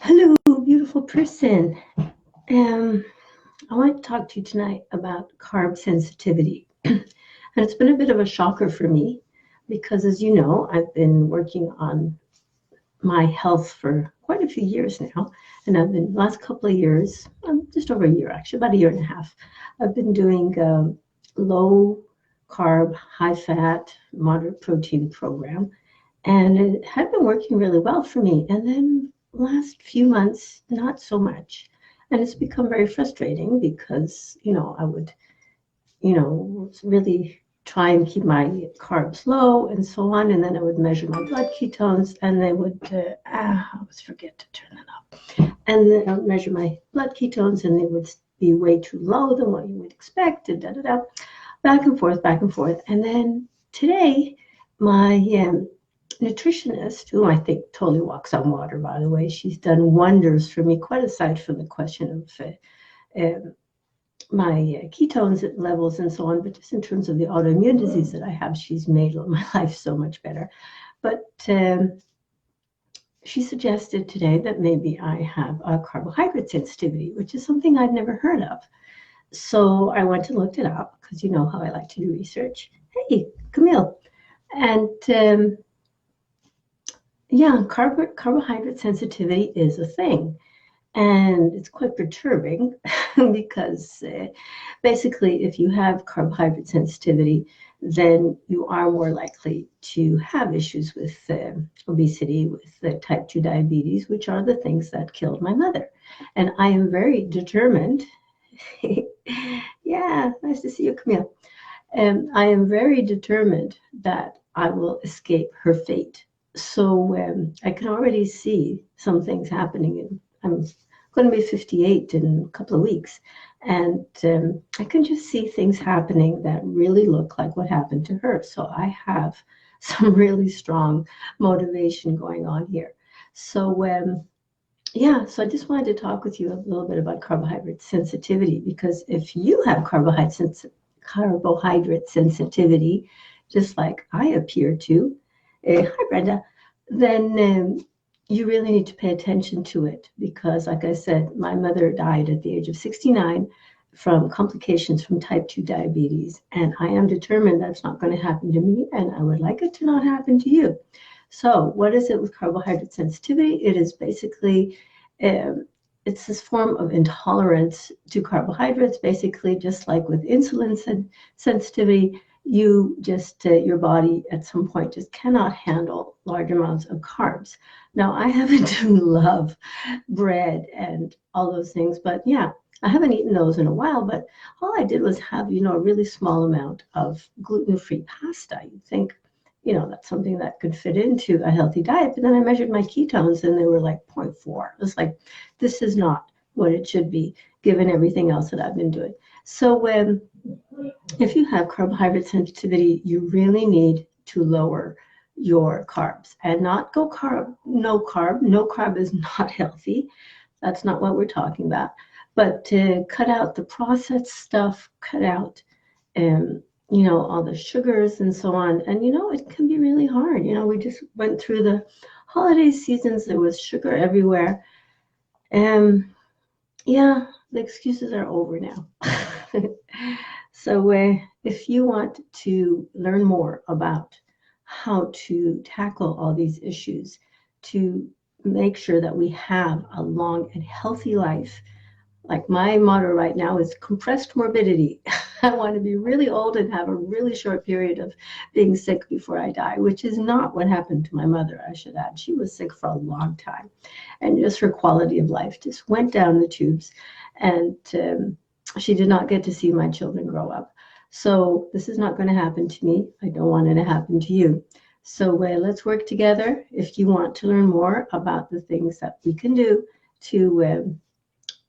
Hello, beautiful person. Um, I want to talk to you tonight about carb sensitivity. And it's been a bit of a shocker for me because, as you know, I've been working on my health for quite a few years now. And I've been, last couple of years, just over a year actually, about a year and a half, I've been doing low carb, high fat, moderate protein program. And it had been working really well for me. And then last few months, not so much. And it's become very frustrating because, I would, really try and keep my carbs low and so on. And then I would measure my blood ketones and they would, I always forget to turn that up. And then I would measure my blood ketones and they would be way too low than what you would expect, and da da da, back and forth, back and forth. And then today, my nutritionist, who I think totally walks on water, by the way, she's done wonders for me, quite aside from the question of my ketones levels and so on, but just in terms of the autoimmune disease that I have, she's made my life so much better. But she suggested today that maybe I have a carbohydrate sensitivity, which is something I'd never heard of. So I went and looked it up because you know how I like to do research. Hey, Camille. And yeah, carbohydrate sensitivity is a thing. And it's quite perturbing because basically, if you have carbohydrate sensitivity, then you are more likely to have issues with obesity, with type 2 diabetes, which are the things that killed my mother. And I am very determined. Yeah, nice to see you, Camille. And I am very determined that I will escape her fate. So I can already see some things happening. And I'm going to be 58 in a couple of weeks. And I can just see things happening that really look like what happened to her. So I have some really strong motivation going on here. So yeah, so I just wanted to talk with you a little bit about carbohydrate sensitivity, because if you have carbohydrate sensitivity, just like I appear to, hi Brenda, then you really need to pay attention to it because, like I said, my mother died at the age of 69 from complications from type 2 diabetes, and I am determined that's not going to happen to me, and I would like it to not happen to you. So what is it with carbohydrate sensitivity? It is basically, it's this form of intolerance to carbohydrates, basically just like with insulin sensitivity. You just, your body at some point just cannot handle large amounts of carbs. Now, I happen to love bread and all those things, but yeah, I haven't eaten those in a while, but all I did was have, a really small amount of gluten-free pasta. You'd think, that's something that could fit into a healthy diet. But then I measured my ketones and they were like 0.4. It was like, this is not what it should be given everything else that I've been doing. So if you have carbohydrate sensitivity, you really need to lower your carbs and not go no carb. No carb is not healthy. That's not what we're talking about. But to cut out the processed stuff, cut out all the sugars and so on. And, it can be really hard. We just went through the holiday seasons. There was sugar everywhere. Yeah, the excuses are over now. So if you want to learn more about how to tackle all these issues, to make sure that we have a long and healthy life, like my motto right now is compressed morbidity. I want to be really old and have a really short period of being sick before I die, which is not what happened to my mother, I should add. She was sick for a long time. And just her quality of life just went down the tubes. And she did not get to see my children grow up. So this is not going to happen to me. I don't want it to happen to you. So let's work together. If you want to learn more about the things that we can do to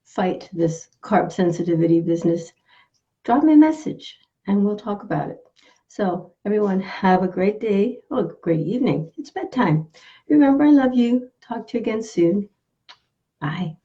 fight this carb sensitivity business, drop me a message and we'll talk about it. So everyone have a great day, or a great evening. It's bedtime. Remember, I love you. Talk to you again soon. Bye.